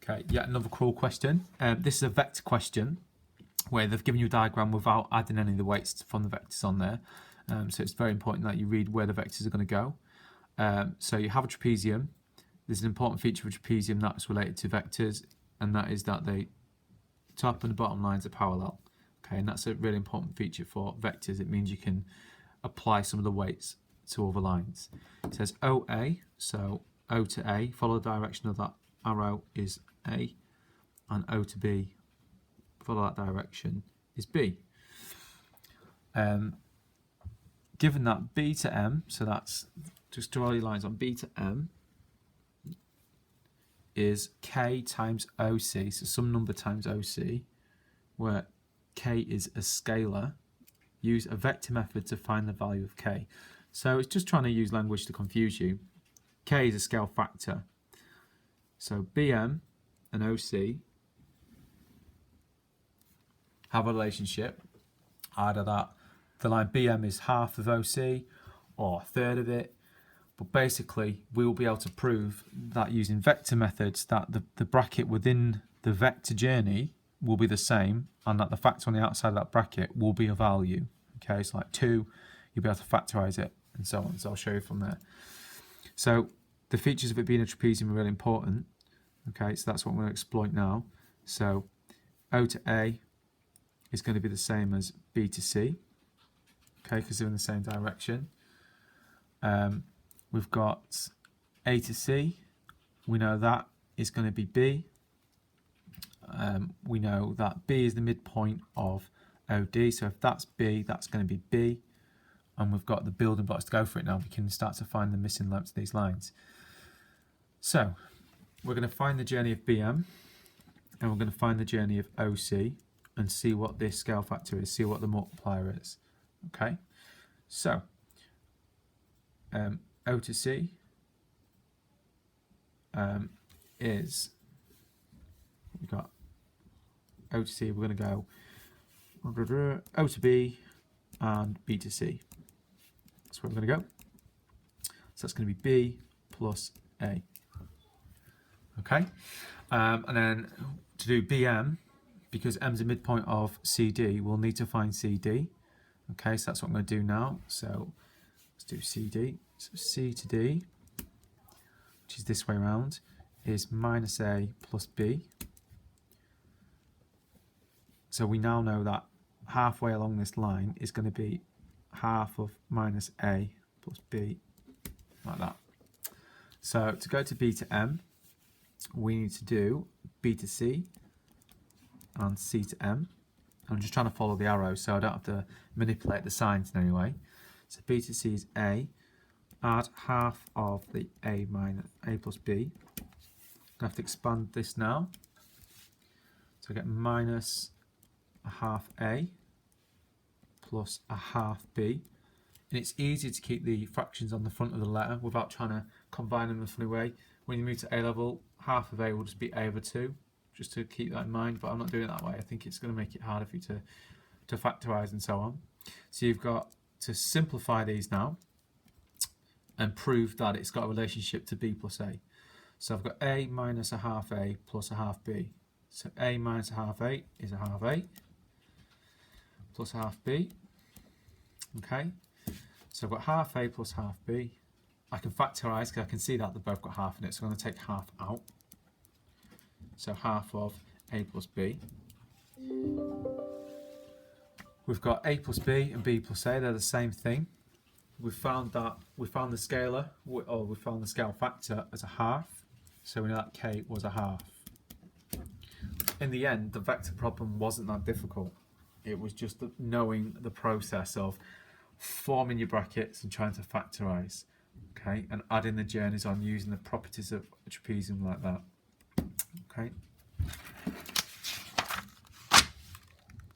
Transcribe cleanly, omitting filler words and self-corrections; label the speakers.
Speaker 1: Okay, yet another cruel question. This is a vector question where they've given you a diagram without adding any of the weights from the vectors on there. So it's very important that you read where the vectors are going to go. So you have a trapezium. There's an important feature of a trapezium that's related to vectors, and that is that the top and the bottom lines are parallel. Okay, and that's a really important feature for vectors. It means you can apply some of the weights to other lines. It says OA, so O to A, follow the direction of that arrow is A, and O to B, follow that direction is B. Given that B to M, so that's just draw your lines on B to M, is K times OC, so some number times OC, where K is a scalar. Use a vector method to find the value of K. So it's just trying to use language to confuse you. K is a scale factor. So BM and OC have a relationship. Either that the line BM is half of OC or a third of it. But basically, we will be able to prove that using vector methods that the bracket within the vector journey will be the same, and that the factor on the outside of that bracket will be a value. Okay, so like 2, you'll be able to factorize it, and so on. So I'll show you from there. So the features of it being a trapezium are really important. Okay, so that's what we're going to exploit now. So O to A is going to be the same as B to C. Okay, because they're in the same direction. We've got A to C. We know that is going to be B. We know that B is the midpoint of OD. So if that's B, that's going to be B. And we've got the building blocks to go for it now. We can start to find the missing lengths of these lines. So we're going to find the journey of BM, and we're going to find the journey of OC and see what this scale factor is, see what the multiplier is. Okay, so O to C is, we've got O to C, we're going to go O to B and B to C. That's where we're going to go. So that's going to be B plus A. Okay, and then to do BM, because M's a midpoint of CD, we'll need to find CD. Okay, so that's what I'm going to do now. So let's do CD. So C to D, which is this way around, is minus A plus B. So we now know that halfway along this line is going to be half of minus A plus B, like that. So to go to B to M, we need to do B to C and C to M. I'm just trying to follow the arrow so I don't have to manipulate the signs in any way. So B to C is A. Add half of the A minus A plus B. I'm going to have to expand this now. So I get minus a half A plus a half B. And it's easy to keep the fractions on the front of the letter without trying to combine them in a funny way. When you move to A level, half of A will just be A over 2, just to keep that in mind, but I'm not doing it that way. I think it's going to make it harder for you to factorise and so on. So you've got to simplify these now and prove that it's got a relationship to B plus A. So I've got A minus a half A plus a half B. So A minus a half A is a half A plus a half B. Okay, so I've got half A plus half B. I can factorise because I can see that they've both got half in it, so I'm going to take half out. So half of A plus B. We've got A plus B and B plus A, they're the same thing. We found the scalar, or we found the scale factor as a half, so we know that K was a half. In the end, the vector problem wasn't that difficult. It was just knowing the process of forming your brackets and trying to factorise, okay, and adding the journeys on using the properties of a trapezium like that, okay.